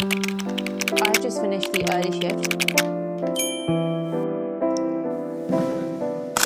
I've just finished the early shift.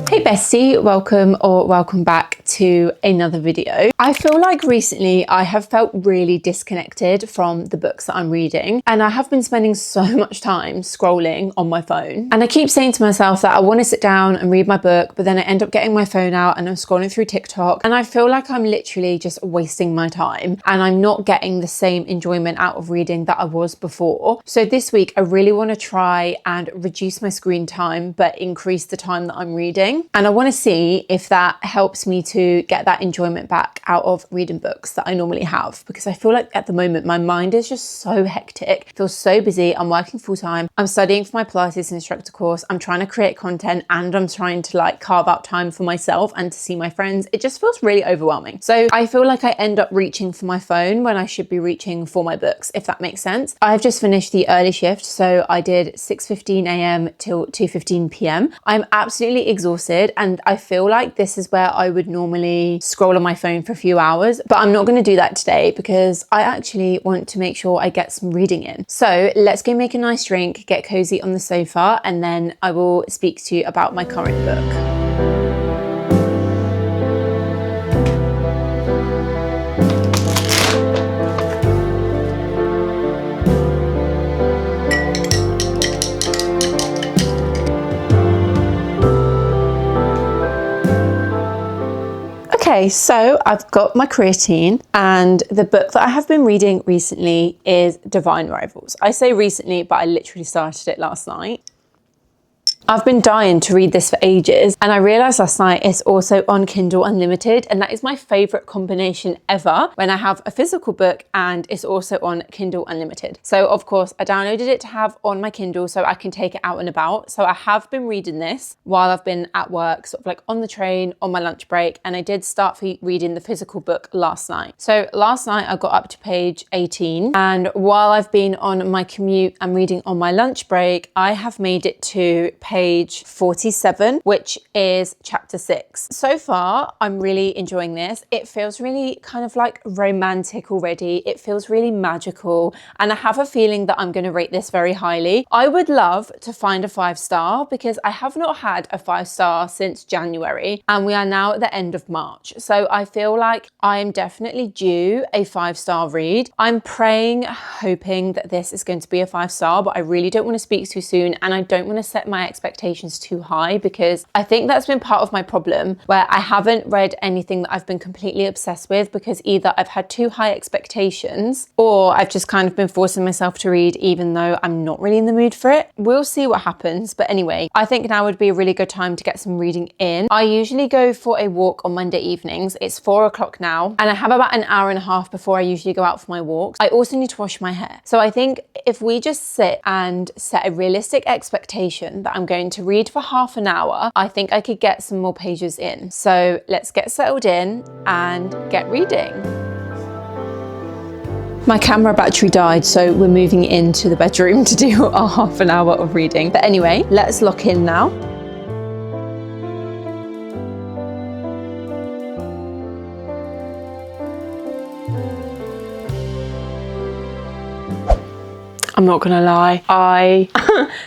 Hey bestie, welcome back to another video. I feel like recently I have felt really disconnected from the books that I'm reading, and I have been spending so much time scrolling on my phone. And I keep saying to myself that I want to sit down and read my book, but then I end up getting my phone out and I'm scrolling through TikTok, and I feel like I'm literally just wasting my time and I'm not getting the same enjoyment out of reading that I was before. So this week I really want to try and reduce my screen time but increase the time that I'm reading. And I want to see if that helps me to get that enjoyment back out of reading books that I normally have, because I feel like at the moment my mind is just so hectic. It feels so busy. I'm working full time. I'm studying for my Pilates instructor course. I'm trying to create content and I'm trying to like carve out time for myself and to see my friends. It just feels really overwhelming. So I feel like I end up reaching for my phone when I should be reaching for my books, if that makes sense. I've just finished the early shift. So I did 6:15 a.m. till 2:15 p.m. I'm absolutely exhausted. And I feel like this is where I would normally scroll on my phone for a few hours, but I'm not going to do that today because I actually want to make sure I get some reading in. So let's go make a nice drink, get cozy on the sofa, and then I will speak to you about my current book. Okay, so I've got my creatine, and the book that I have been reading recently is Divine Rivals. I say recently, but I literally started it last night. I've been dying to read this for ages, and I realised last night it's also on Kindle Unlimited, and that is my favourite combination ever when I have a physical book and it's also on Kindle Unlimited. So of course I downloaded it to have on my Kindle so I can take it out and about. So I have been reading this while I've been at work, sort of like on the train, on my lunch break, and I did start reading the physical book last night. So last night I got up to page 18, and while I've been on my commute and reading on my lunch break, I have made it to page 47, which is chapter 6. So far, I'm really enjoying this. It feels really kind of like romantic already. It feels really magical, and I have a feeling that I'm going to rate this very highly. I would love to find a 5-star because I have not had a 5-star since January, and we are now at the end of March. So I feel like I am definitely due a 5-star read. I'm praying, hoping that this is going to be a 5-star, but I really don't want to speak too soon, and I don't want to set my expectations too high, because I think that's been part of my problem, where I haven't read anything that I've been completely obsessed with, because either I've had too high expectations or I've just kind of been forcing myself to read even though I'm not really in the mood for it. We'll see what happens. But anyway, I think now would be a really good time to get some reading in. I usually go for a walk on Monday evenings. It's 4 o'clock now, and I have about an hour and a half before I usually go out for my walks. I also need to wash my hair. So I think if we just sit and set a realistic expectation that I'm going to read for half an hour, I think I could get some more pages in. So let's get settled in and get reading. My camera battery died, so we're moving into the bedroom to do our half an hour of reading. But anyway, let's lock in now. I'm not gonna lie, I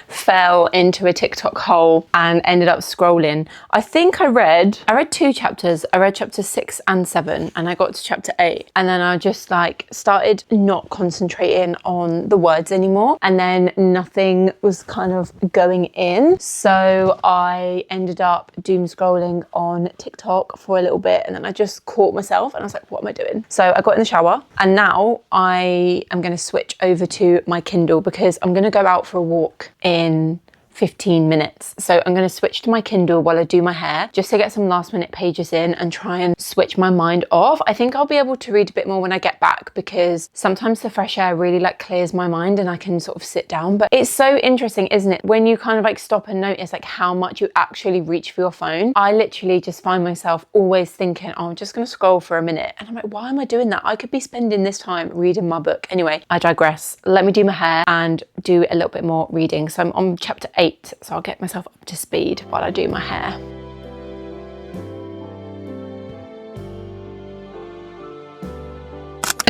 fell into a TikTok hole and ended up scrolling. I think I read 2 chapters. I read chapter 6 and 7, and I got to chapter 8, and then I just like started not concentrating on the words anymore, and then nothing was kind of going in. So I ended up doom scrolling on TikTok for a little bit, and then I just caught myself and I was like, what am I doing? So I got in the shower, and now I am gonna switch over to my Kindle because I'm gonna go out for a walk in 15 minutes. So I'm going to switch to my Kindle while I do my hair, just to get some last minute pages in and try and switch my mind off. I think I'll be able to read a bit more when I get back, because sometimes the fresh air really like clears my mind and I can sort of sit down. But it's so interesting, isn't it? When you kind of like stop and notice like how much you actually reach for your phone. I literally just find myself always thinking, oh, I'm just going to scroll for a minute. And I'm like, why am I doing that? I could be spending this time reading my book. Anyway, I digress. Let me do my hair and do a little bit more reading. So I'm on chapter 8. So I'll get myself up to speed while I do my hair.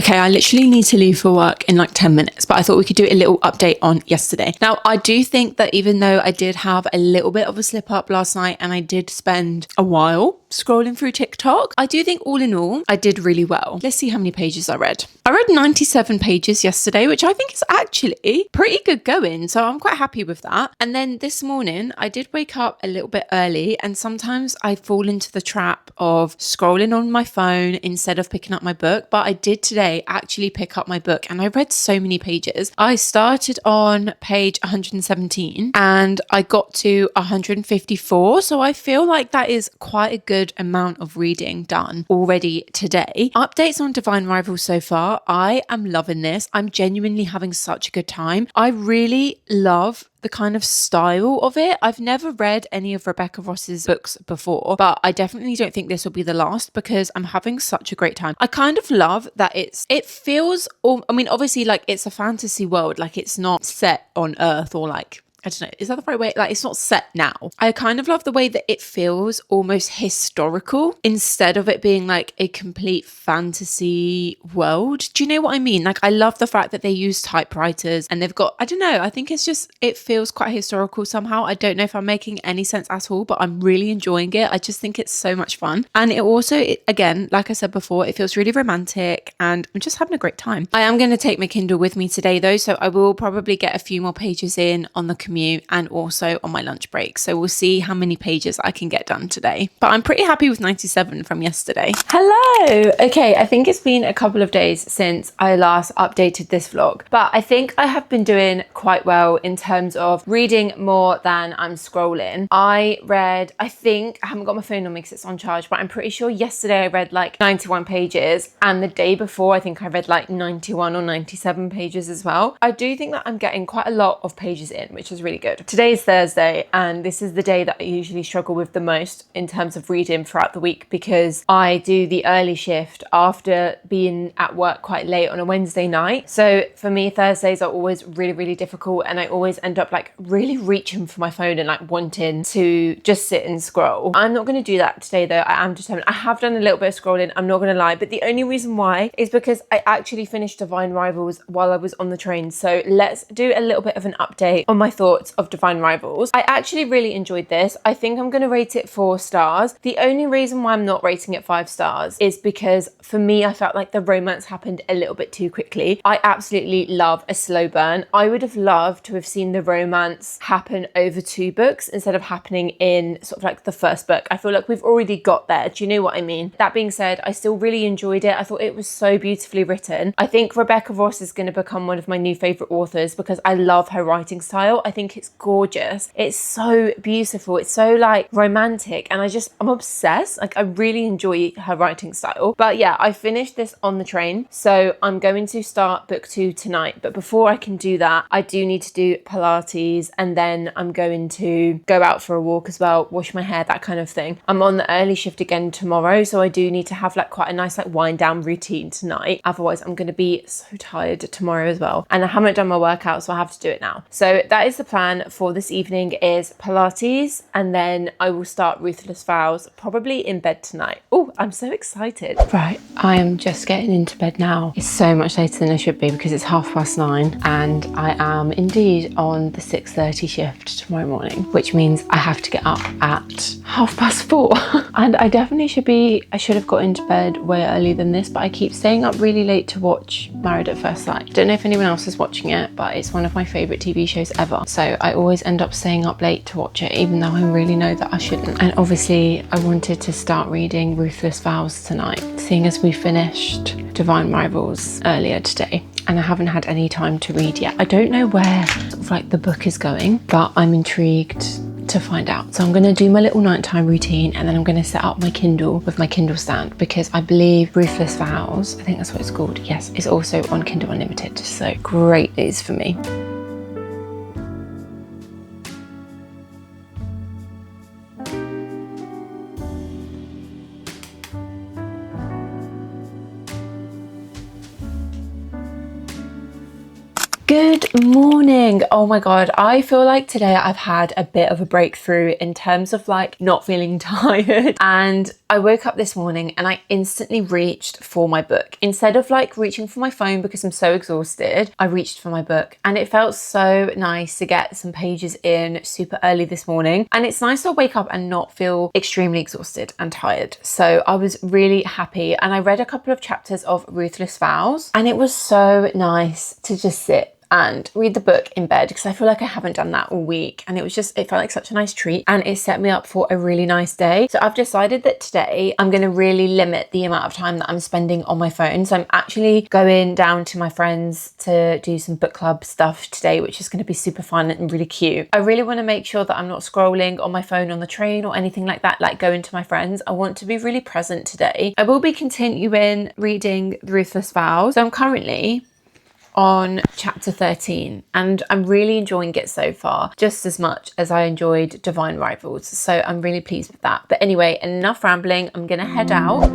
Okay, I literally need to leave for work in like 10 minutes, but I thought we could do a little update on yesterday. Now, I do think that even though I did have a little bit of a slip up last night and I did spend a while scrolling through TikTok, I do think all in all, I did really well. Let's see how many pages I read. I read 97 pages yesterday, which I think is actually pretty good going. So I'm quite happy with that. And then this morning, I did wake up a little bit early, and sometimes I fall into the trap of scrolling on my phone instead of picking up my book. But I did today actually pick up my book and I read so many pages. I started on page 117 and I got to 154. So I feel like that is quite a good amount of reading done already today. Updates on Divine Rivals so far. I am loving this. I'm genuinely having such a good time. I really love the kind of style of it. I've never read any of Rebecca Ross's books before, but I definitely don't think this will be the last because I'm having such a great time. I kind of love that it feels, I mean, obviously like it's a fantasy world, like it's not set on Earth or like, I don't know, is that the right way? Like it's not set now. I kind of love the way that it feels almost historical instead of it being like a complete fantasy world. Do you know what I mean? Like I love the fact that they use typewriters and they've got, I don't know, I think it's just, it feels quite historical somehow. I don't know if I'm making any sense at all, but I'm really enjoying it. I just think it's so much fun. And it also, again, like I said before, it feels really romantic and I'm just having a great time. I am going to take my Kindle with me today though, so I will probably get a few more pages in on the commute and also on my lunch break. So we'll see how many pages I can get done today. But I'm pretty happy with 97 from yesterday. Hello! Okay, I think it's been a couple of days since I last updated this vlog, but I think I have been doing quite well in terms of reading more than I'm scrolling. I think, I haven't got my phone on me because it's on charge, but I'm pretty sure yesterday I read like 91 pages and the day before I think I read like 91 or 97 pages as well. I do think that I'm getting quite a lot of pages in, which is really good. Today is Thursday and this is the day that I usually struggle with the most in terms of reading throughout the week because I do the early shift after being at work quite late on a Wednesday night. So for me, Thursdays are always really, really difficult and I always end up like really reaching for my phone and like wanting to just sit and scroll. I'm not going to do that today though. I am determined. I have done a little bit of scrolling, I'm not going to lie, but the only reason why is because I actually finished Divine Rivals while I was on the train. So let's do a little bit of an update on my thoughts of Divine Rivals. I actually really enjoyed this. I think I'm going to rate it 4 stars. The only reason why I'm not rating it 5 stars is because for me, I felt like the romance happened a little bit too quickly. I absolutely love a slow burn. I would have loved to have seen the romance happen over 2 books instead of happening in sort of like the first book. I feel like we've already got there. Do you know what I mean? That being said, I still really enjoyed it. I thought it was so beautifully written. I think Rebecca Ross is going to become one of my new favorite authors because I love her writing style. I think it's gorgeous. It's so beautiful. It's so like romantic and I'm obsessed. Like I really enjoy her writing style. But yeah, I finished this on the train. So I'm going to start book 2 tonight. But before I can do that, I do need to do Pilates and then I'm going to go out for a walk as well, wash my hair, that kind of thing. I'm on the early shift again tomorrow. So I do need to have like quite a nice like wind down routine tonight. Otherwise I'm going to be so tired tomorrow as well. And I haven't done my workout, so I have to do it now. So that is the plan for this evening is Pilates and then I will start Ruthless Vows probably in bed tonight. Oh, I'm so excited. Right, I am just getting into bed now. It's so much later than I should be because it's 9:30 and I am indeed on the 6:30 shift tomorrow morning, which means I have to get up at 4:30. And I definitely I should have got into bed way earlier than this, but I keep staying up really late to watch Married at First Sight. Don't know if anyone else is watching it, but it's one of my favorite TV shows ever. So I always end up staying up late to watch it, even though I really know that I shouldn't. And obviously I wanted to start reading Ruthless Vows tonight, seeing as we finished Divine Rivals earlier today. And I haven't had any time to read yet. I don't know where sort of like the book is going, but I'm intrigued to find out. So I'm going to do my little nighttime routine and then I'm going to set up my Kindle with my Kindle stand because I believe Ruthless Vows, I think that's what it's called, yes, is also on Kindle Unlimited. So great news for me. Good morning. Oh my God. I feel like today I've had a bit of a breakthrough in terms of like not feeling tired. And I woke up this morning and I instantly reached for my book. Instead of like reaching for my phone because I'm so exhausted, I reached for my book, and it felt so nice to get some pages in super early this morning. And it's nice to wake up and not feel extremely exhausted and tired. So I was really happy, and I read a couple of chapters of Ruthless, Vows, and it was so nice to just sit and read the book in bed, because I feel like I haven't done that all week, and it felt like such a nice treat, and it set me up for a really nice day. So I've decided that today I'm going to really limit the amount of time that I'm spending on my phone. So I'm actually going down to my friends to do some book club stuff today, which is going to be super fun and really cute. I really want to make sure that I'm not scrolling on my phone on the train or anything like that, like going to my friends. I want to be really present today. I will be continuing reading The Ruthless Vows. So I'm currently on chapter 13, and I'm really enjoying it so far, just as much as I enjoyed Divine Rivals. So I'm really pleased with that. But anyway, enough rambling. I'm gonna head out.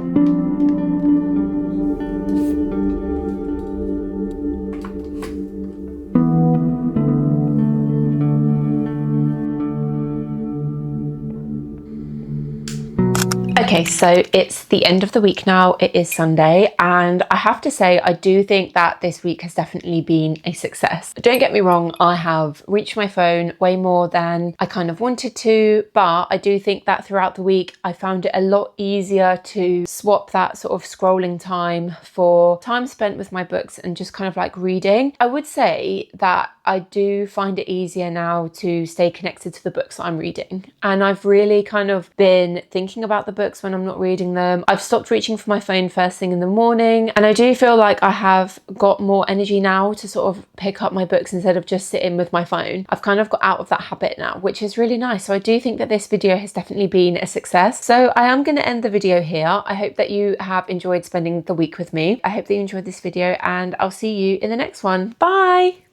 Okay, so it's the end of the week now. It is Sunday, and I have to say I do think that this week has definitely been a success. Don't get me wrong, I have reached my phone way more than I kind of wanted to, but I do think that throughout the week I found it a lot easier to swap that sort of scrolling time for time spent with my books and just kind of like reading. I would say that I do find it easier now to stay connected to the books that I'm reading, and I've really kind of been thinking about the books when I'm not reading them. I've stopped reaching for my phone first thing in the morning, and I do feel like I have got more energy now to sort of pick up my books instead of just sitting with my phone. I've kind of got out of that habit now, which is really nice. So I do think that this video has definitely been a success. So I am going to end the video here. I hope that you have enjoyed spending the week with me. I hope that you enjoyed this video, and I'll see you in the next one. Bye.